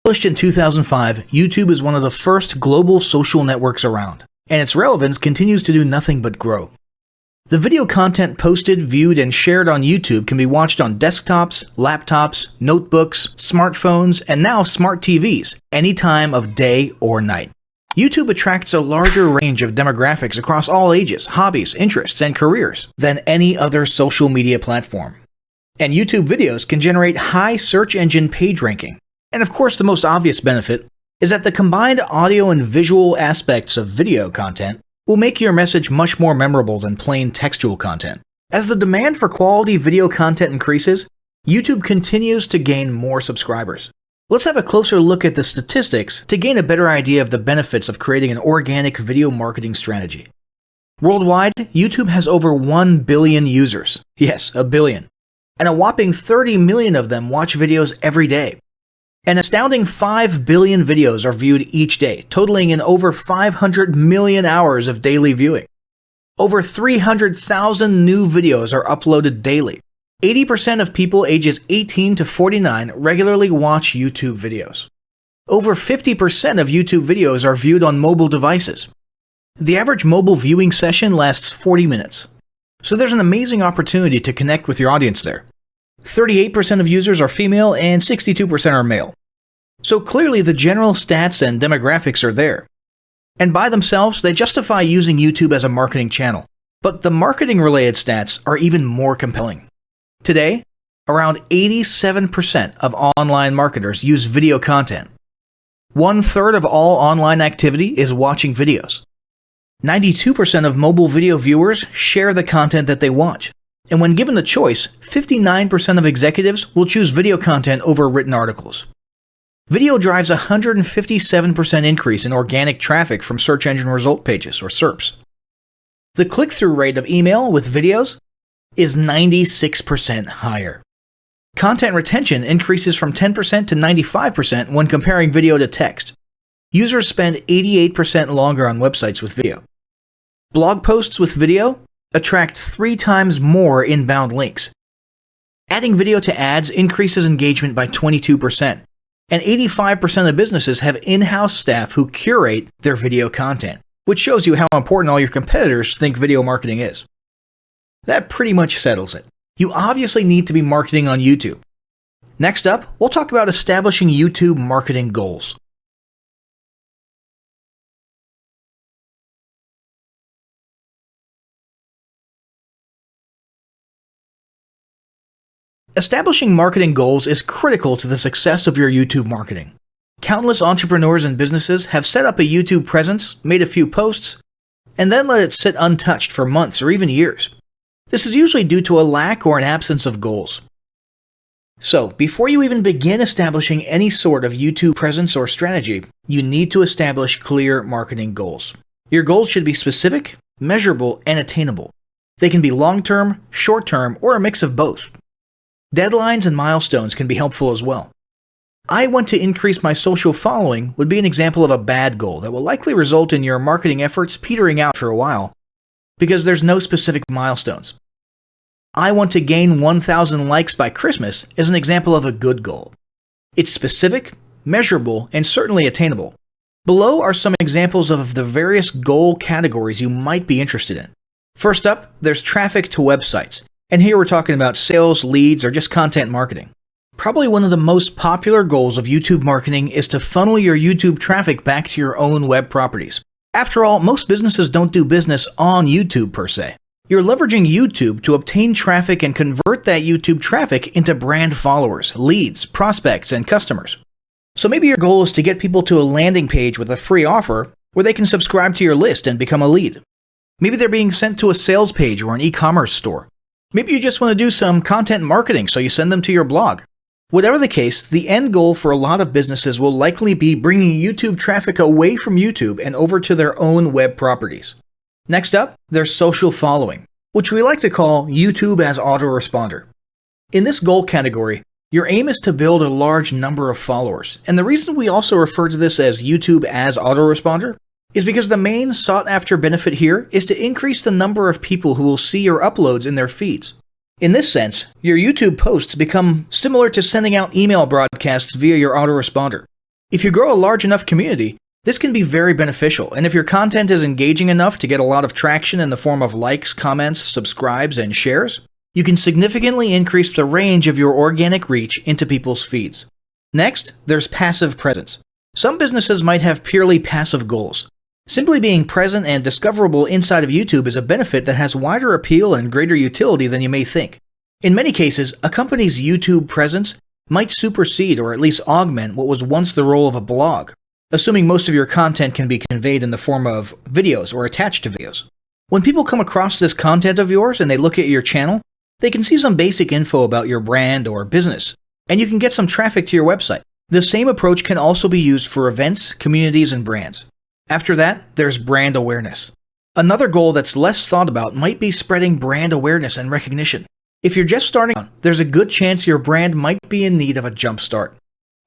Established in 2005, YouTube is one of the first global social networks around, and its relevance continues to do nothing but grow. The video content posted, viewed, and shared on YouTube can be watched on desktops, laptops, notebooks, smartphones, and now smart TVs, any time of day or night. YouTube attracts a larger range of demographics across all ages, hobbies, interests, and careers than any other social media platform. And YouTube videos can generate high search engine page ranking. And of course, the most obvious benefit is that the combined audio and visual aspects of video content will make your message much more memorable than plain textual content. As the demand for quality video content increases, YouTube continues to gain more subscribers. Let's have a closer look at the statistics to gain a better idea of the benefits of creating an organic video marketing strategy. Worldwide, YouTube has over 1 billion users. Yes, a billion. And a whopping 30 million of them watch videos every day. An astounding 5 billion videos are viewed each day, totaling in over 500 million hours of daily viewing. Over 300,000 new videos are uploaded daily. 80% of people ages 18 to 49 regularly watch YouTube videos. Over 50% of YouTube videos are viewed on mobile devices. The average mobile viewing session lasts 40 minutes. So there's an amazing opportunity to connect with your audience there. 38% of users are female and 62% are male. So clearly the general stats and demographics are there. And by themselves, they justify using YouTube as a marketing channel. But the marketing-related stats are even more compelling. Today, around 87% of online marketers use video content. 1/3 of all online activity is watching videos. 92% of mobile video viewers share the content that they watch. And when given the choice, 59% of executives will choose video content over written articles. Video drives a 157% increase in organic traffic from search engine result pages, or SERPs. The click-through rate of email with videos is 96% higher. Content retention increases from 10% to 95% when comparing video to text. Users spend 88% longer on websites with video. Blog posts with video attract 3 times more inbound links. Adding video to ads increases engagement by 22%, and 85% of businesses have in-house staff who curate their video content, which shows you how important all your competitors think video marketing is. That pretty much settles it. You obviously need to be marketing on YouTube. Next up, we'll talk about establishing YouTube marketing goals. Establishing marketing goals is critical to the success of your YouTube marketing. Countless entrepreneurs and businesses have set up a YouTube presence, made a few posts, and then let it sit untouched for months or even years. This is usually due to a lack or an absence of goals. So, before you even begin establishing any sort of YouTube presence or strategy, you need to establish clear marketing goals. Your goals should be specific, measurable, and attainable. They can be long-term, short-term, or a mix of both. Deadlines and milestones can be helpful as well. I want to increase my social following would be an example of a bad goal that will likely result in your marketing efforts petering out for a while, because there's no specific milestones. I want to gain 1,000 likes by Christmas is an example of a good goal. It's specific, measurable, and certainly attainable. Below are some examples of the various goal categories you might be interested in. First up, there's traffic to websites. And here we're talking about sales, leads, or just content marketing. Probably one of the most popular goals of YouTube marketing is to funnel your YouTube traffic back to your own web properties. After all, most businesses don't do business on YouTube per se. You're leveraging YouTube to obtain traffic and convert that YouTube traffic into brand followers, leads, prospects, and customers. So maybe your goal is to get people to a landing page with a free offer where they can subscribe to your list and become a lead. Maybe they're being sent to a sales page or an e-commerce store. Maybe you just want to do some content marketing, so you send them to your blog. Whatever the case, the end goal for a lot of businesses will likely be bringing YouTube traffic away from YouTube and over to their own web properties. Next up, there's social following, which we like to call YouTube as autoresponder. In this goal category, your aim is to build a large number of followers, and the reason we also refer to this as YouTube as autoresponder is because the main sought-after benefit here is to increase the number of people who will see your uploads in their feeds. In this sense, your YouTube posts become similar to sending out email broadcasts via your autoresponder. If you grow a large enough community, this can be very beneficial, and if your content is engaging enough to get a lot of traction in the form of likes, comments, subscribes, and shares, you can significantly increase the range of your organic reach into people's feeds. Next, there's passive presence. Some businesses might have purely passive goals. Simply being present and discoverable inside of YouTube is a benefit that has wider appeal and greater utility than you may think. In many cases, a company's YouTube presence might supersede or at least augment what was once the role of a blog, assuming most of your content can be conveyed in the form of videos or attached to videos. When people come across this content of yours and they look at your channel, they can see some basic info about your brand or business, and you can get some traffic to your website. The same approach can also be used for events, communities, and brands. After that, there's brand awareness. Another goal that's less thought about might be spreading brand awareness and recognition. If you're just starting out, there's a good chance your brand might be in need of a jump start.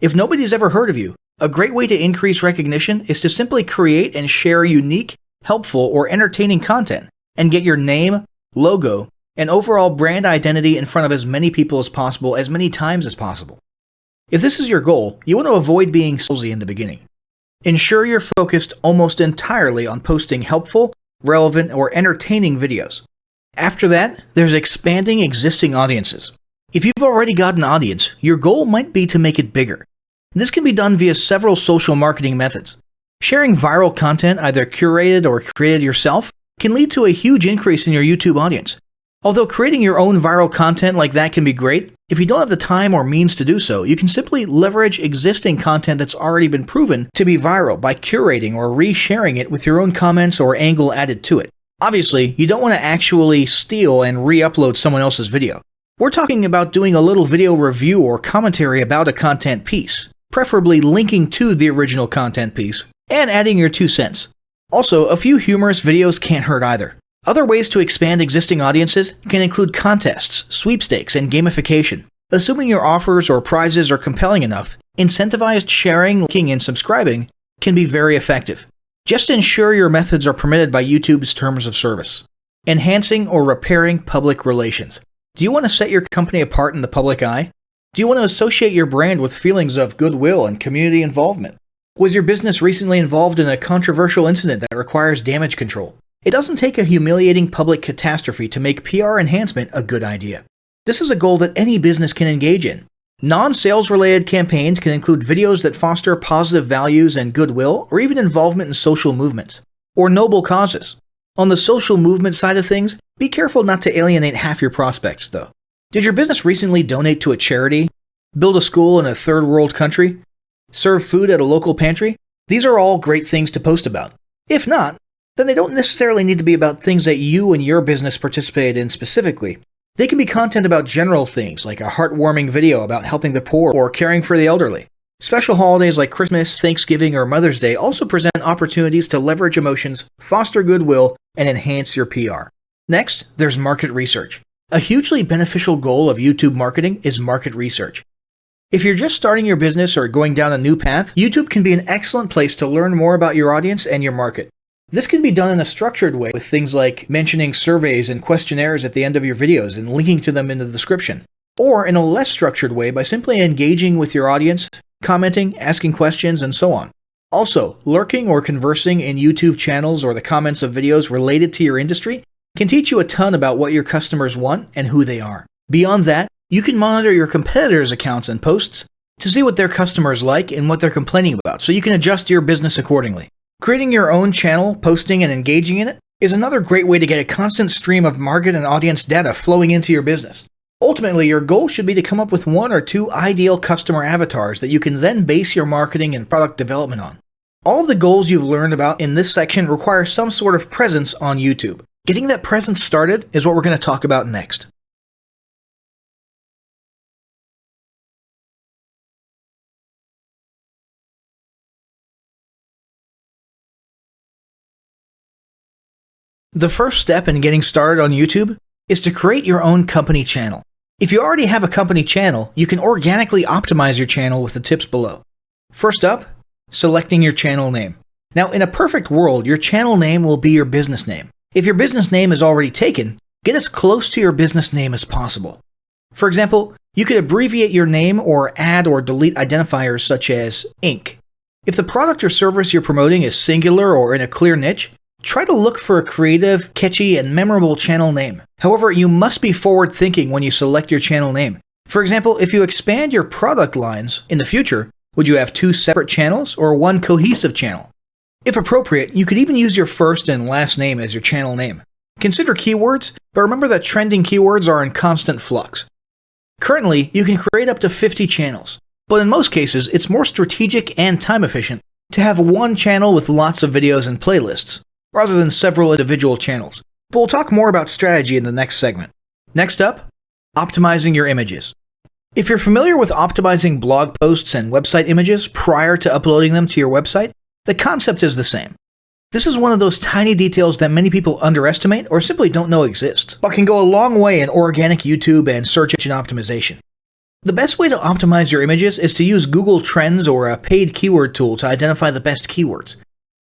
If nobody's ever heard of you, a great way to increase recognition is to simply create and share unique, helpful, or entertaining content and get your name, logo, and overall brand identity in front of as many people as possible as many times as possible. If this is your goal, you want to avoid being salesy in the beginning. Ensure you're focused almost entirely on posting helpful, relevant, or entertaining videos. After that, there's expanding existing audiences. If you've already got an audience, your goal might be to make it bigger. This can be done via several social marketing methods. Sharing viral content, either curated or created yourself, can lead to a huge increase in your YouTube audience. Although creating your own viral content like that can be great, if you don't have the time or means to do so, you can simply leverage existing content that's already been proven to be viral by curating or resharing it with your own comments or angle added to it. Obviously, you don't want to actually steal and re-upload someone else's video. We're talking about doing a little video review or commentary about a content piece, preferably linking to the original content piece, and adding your 2 cents. Also, a few humorous videos can't hurt either. Other ways to expand existing audiences can include contests, sweepstakes, and gamification. Assuming your offers or prizes are compelling enough, incentivized sharing, liking, and subscribing can be very effective. Just ensure your methods are permitted by YouTube's terms of service. Enhancing or repairing public relations. Do you want to set your company apart in the public eye? Do you want to associate your brand with feelings of goodwill and community involvement? Was your business recently involved in a controversial incident that requires damage control? It doesn't take a humiliating public catastrophe to make PR enhancement a good idea. This is a goal that any business can engage in. Non-sales related campaigns can include videos that foster positive values and goodwill, or even involvement in social movements, or noble causes. On the social movement side of things, be careful not to alienate half your prospects, though. Did your business recently donate to a charity? Build a school in a third world country? Serve food at a local pantry? These are all great things to post about. If not, then they don't necessarily need to be about things that you and your business participate in specifically. They can be content about general things, like a heartwarming video about helping the poor or caring for the elderly. Special holidays like Christmas, Thanksgiving, or Mother's Day also present opportunities to leverage emotions, foster goodwill, and enhance your PR. Next, there's market research. A hugely beneficial goal of YouTube marketing is market research. If you're just starting your business or going down a new path, YouTube can be an excellent place to learn more about your audience and your market. This can be done in a structured way with things like mentioning surveys and questionnaires at the end of your videos and linking to them in the description, or in a less structured way by simply engaging with your audience, commenting, asking questions, and so on. Also, lurking or conversing in YouTube channels or the comments of videos related to your industry can teach you a ton about what your customers want and who they are. Beyond that, you can monitor your competitors' accounts and posts to see what their customers like and what they're complaining about, so you can adjust your business accordingly. Creating your own channel, posting, and engaging in it is another great way to get a constant stream of market and audience data flowing into your business. Ultimately, your goal should be to come up with 1 or 2 ideal customer avatars that you can then base your marketing and product development on. All of the goals you've learned about in this section require some sort of presence on YouTube. Getting that presence started is what we're going to talk about next. The first step in getting started on YouTube is to create your own company channel. If you already have a company channel, you can organically optimize your channel with the tips below. First up, selecting your channel name. Now, in a perfect world, your channel name will be your business name. If your business name is already taken, get as close to your business name as possible. For example, you could abbreviate your name or add or delete identifiers such as Inc. If the product or service you're promoting is singular or in a clear niche, try to look for a creative, catchy, and memorable channel name. However, you must be forward-thinking when you select your channel name. For example, if you expand your product lines in the future, would you have 2 separate channels or 1 cohesive channel? If appropriate, you could even use your first and last name as your channel name. Consider keywords, but remember that trending keywords are in constant flux. Currently, you can create up to 50 channels, but in most cases, it's more strategic and time efficient to have 1 channel with lots of videos and playlists, rather than several individual channels. But we'll talk more about strategy in the next segment. Next up, optimizing your images. If you're familiar with optimizing blog posts and website images prior to uploading them to your website, the concept is the same. This is one of those tiny details that many people underestimate or simply don't know exist, but can go a long way in organic YouTube and search engine optimization. The best way to optimize your images is to use Google Trends or a paid keyword tool to identify the best keywords.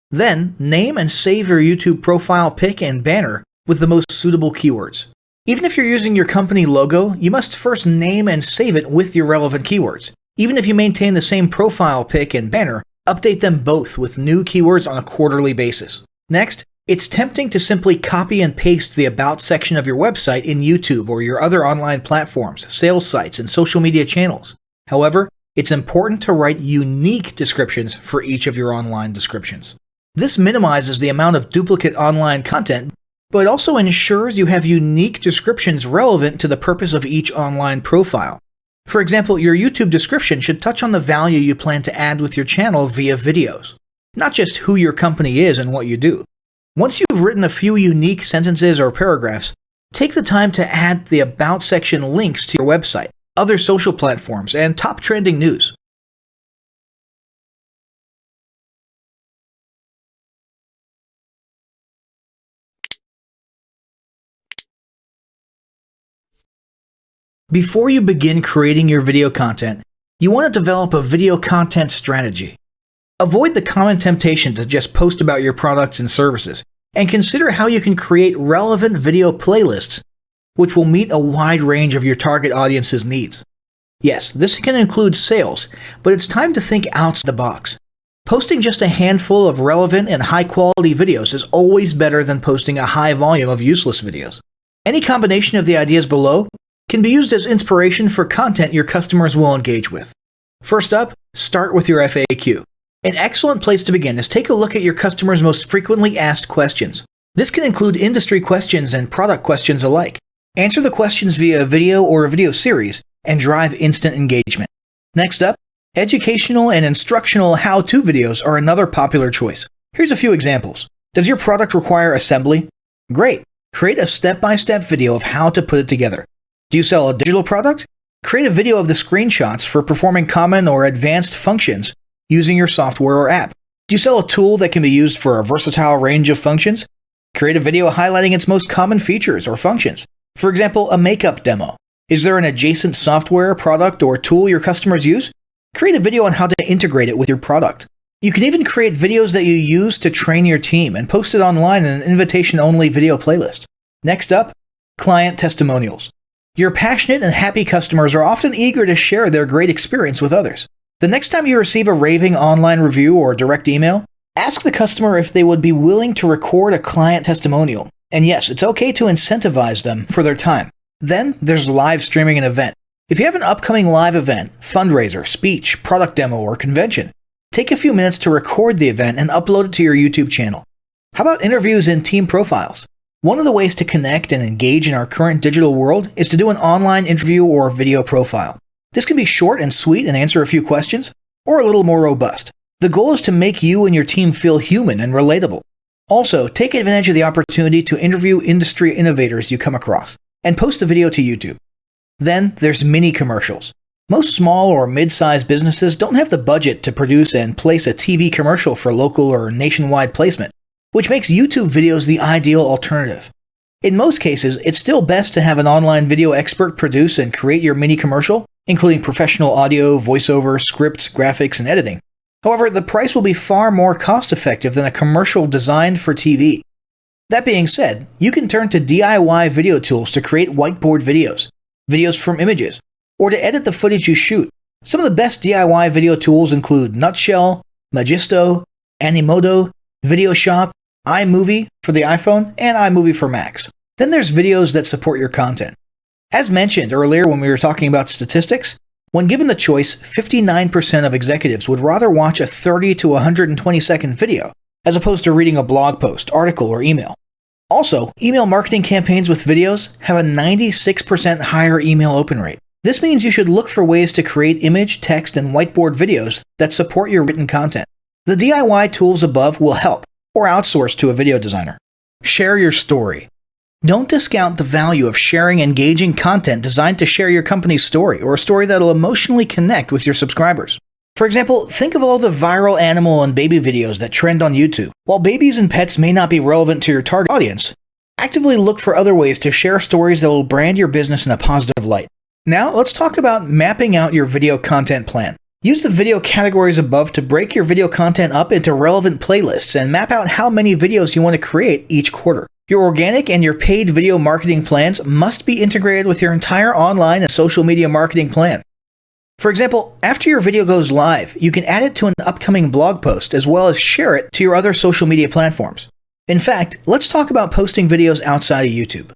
Then, name and save your YouTube profile pic and banner with the most suitable keywords. Even if you're using your company logo, you must first name and save it with your relevant keywords. Even if you maintain the same profile pic and banner, update them both with new keywords on a quarterly basis. Next, it's tempting to simply copy and paste the About section of your website in YouTube or your other online platforms, sales sites, and social media channels. However, it's important to write unique descriptions for each of your online descriptions. This minimizes the amount of duplicate online content, but it also ensures you have unique descriptions relevant to the purpose of each online profile. For example, your YouTube description should touch on the value you plan to add with your channel via videos, not just who your company is and what you do. Once you've written a few unique sentences or paragraphs, take the time to add the About section links to your website, other social platforms, and top trending news. Before you begin creating your video content, you want to develop a video content strategy. Avoid the common temptation to just post about your products and services, and consider how you can create relevant video playlists which will meet a wide range of your target audience's needs. Yes, this can include sales, but it's time to think outside the box. Posting just a handful of relevant and high-quality videos is always better than posting a high volume of useless videos. Any combination of the ideas below can be used as inspiration for content your customers will engage with. First up, start with your FAQ. An excellent place to begin is take a look at your customers' most frequently asked questions. This can include industry questions and product questions alike. Answer the questions via a video or a video series and drive instant engagement. Next up, educational and instructional how-to videos are another popular choice. Here's a few examples. Does your product require assembly? Great. Create a step-by-step video of how to put it together. Do you sell a digital product? Create a video of the screenshots for performing common or advanced functions using your software or app. Do you sell a tool that can be used for a versatile range of functions? Create a video highlighting its most common features or functions. For example, a makeup demo. Is there an adjacent software, product, or tool your customers use? Create a video on how to integrate it with your product. You can even create videos that you use to train your team and post it online in an invitation-only video playlist. Next up, client testimonials. Your passionate and happy customers are often eager to share their great experience with others. The next time you receive a raving online review or direct email, ask the customer if they would be willing to record a client testimonial. And yes, it's okay to incentivize them for their time. Then there's live streaming an event. If you have an upcoming live event, fundraiser, speech, product demo, or convention, take a few minutes to record the event and upload it to your YouTube channel. How about interviews and team profiles? One of the ways to connect and engage in our current digital world is to do an online interview or video profile. This can be short and sweet and answer a few questions, or a little more robust. The goal is to make you and your team feel human and relatable. Also, take advantage of the opportunity to interview industry innovators you come across, and post the video to YouTube. Then there's mini commercials. Most small or mid-sized businesses don't have the budget to produce and place a TV commercial for local or nationwide placement, which makes YouTube videos the ideal alternative. In most cases, it's still best to have an online video expert produce and create your mini commercial, including professional audio, voiceover, scripts, graphics, and editing. However, the price will be far more cost-effective than a commercial designed for TV. That being said, you can turn to DIY video tools to create whiteboard videos, videos from images, or to edit the footage you shoot. Some of the best DIY video tools include Nutshell, Magisto, Animoto, VideoShop, iMovie for the iPhone, and iMovie for Macs. Then there's videos that support your content. As mentioned earlier when we were talking about statistics, when given the choice, 59% of executives would rather watch a 30 to 120 second video as opposed to reading a blog post, article, or email. Also, email marketing campaigns with videos have a 96% higher email open rate. This means you should look for ways to create image, text, and whiteboard videos that support your written content. The DIY tools above will help, or outsource to a video designer. Share your story. Don't discount the value of sharing engaging content designed to share your company's story, or a story that'll emotionally connect with your subscribers. For example, think of all the viral animal and baby videos that trend on YouTube. While babies and pets may not be relevant to your target audience, actively look for other ways to share stories that will brand your business in a positive light. Now, let's talk about mapping out your video content plan. Use the video categories above to break your video content up into relevant playlists and map out how many videos you want to create each quarter. Your organic and your paid video marketing plans must be integrated with your entire online and social media marketing plan. For example, after your video goes live, you can add it to an upcoming blog post as well as share it to your other social media platforms. In fact, let's talk about posting videos outside of YouTube.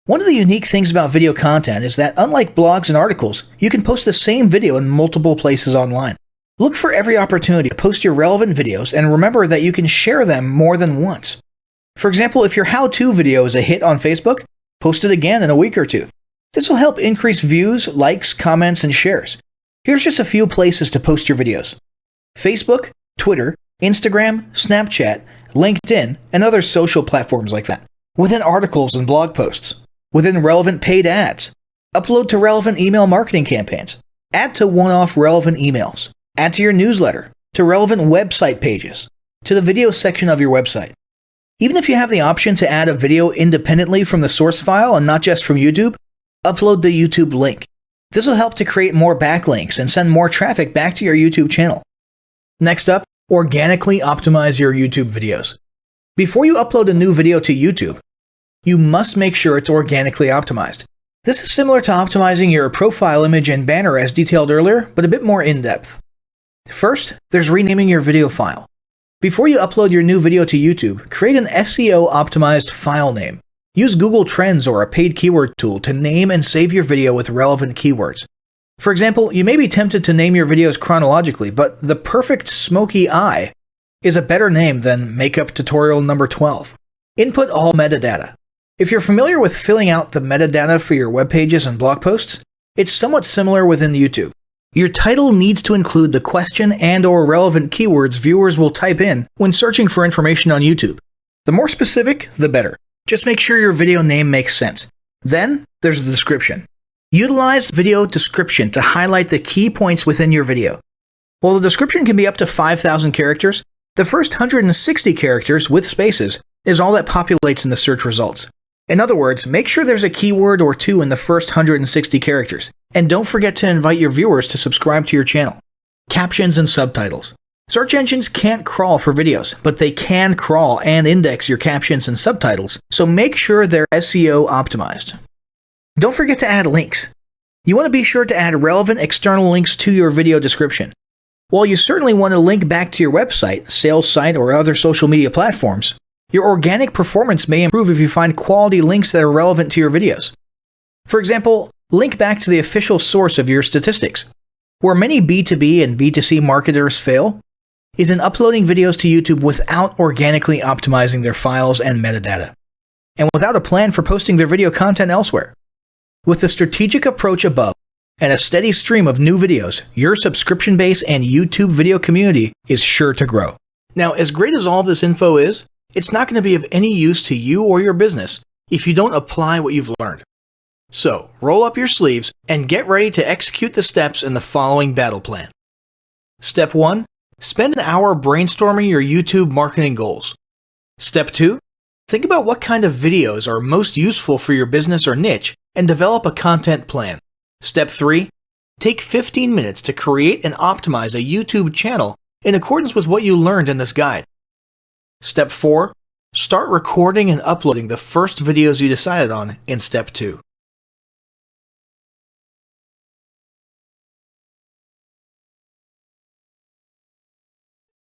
One of the unique things about video content is that unlike blogs and articles, you can post the same video in multiple places online. Look for every opportunity to post your relevant videos and remember that you can share them more than once. For example, if your how-to video is a hit on Facebook, post it again in a week or two. This will help increase views, likes, comments, and shares. Here's just a few places to post your videos: Facebook, Twitter, Instagram, Snapchat, LinkedIn, and other social platforms like that. Within articles and blog posts. Within relevant paid ads. Upload to relevant email marketing campaigns. Add to one-off relevant emails. Add to your newsletter. To relevant website pages. To the video section of your website. Even if you have the option to add a video independently from the source file and not just from YouTube, upload the YouTube link. This will help to create more backlinks and send more traffic back to your YouTube channel. Next up, organically optimize your YouTube videos. Before you upload a new video to YouTube, you must make sure it's organically optimized. This is similar to optimizing your profile image and banner as detailed earlier, but a bit more in-depth. First, there's renaming your video file. Before you upload your new video to YouTube, create an SEO-optimized file name. Use Google Trends or a paid keyword tool to name and save your video with relevant keywords. For example, you may be tempted to name your videos chronologically, but the perfect smoky eye is a better name than makeup tutorial number 12. Input all metadata. If you're familiar with filling out the metadata for your web pages and blog posts, it's somewhat similar within YouTube. Your title needs to include the question and/or relevant keywords viewers will type in when searching for information on YouTube. The more specific, the better. Just make sure your video name makes sense. Then, there's the description. Utilize video description to highlight the key points within your video. While the description can be up to 5,000 characters, the first 160 characters with spaces is all that populates in the search results. In other words, make sure there's a keyword or two in the first 160 characters, and don't forget to invite your viewers to subscribe to your channel. Captions and subtitles. Search engines can't crawl for videos, but they can crawl and index your captions and subtitles, so make sure they're SEO optimized. Don't forget to add links. You want to be sure to add relevant external links to your video description. While you certainly want to link back to your website, sales site, or other social media platforms, your organic performance may improve if you find quality links that are relevant to your videos. For example, link back to the official source of your statistics. Where many B2B and B2C marketers fail is in uploading videos to YouTube without organically optimizing their files and metadata, and without a plan for posting their video content elsewhere. With the strategic approach above and a steady stream of new videos, your subscription base and YouTube video community is sure to grow. Now, as great as all of this info is, it's not going to be of any use to you or your business if you don't apply what you've learned. So, roll up your sleeves and get ready to execute the steps in the following battle plan. Step 1. Spend an hour brainstorming your YouTube marketing goals. Step 2. Think about what kind of videos are most useful for your business or niche and develop a content plan. Step 3. Take 15 minutes to create and optimize a YouTube channel in accordance with what you learned in this guide. Step 4. Start recording and uploading the first videos you decided on in Step 2.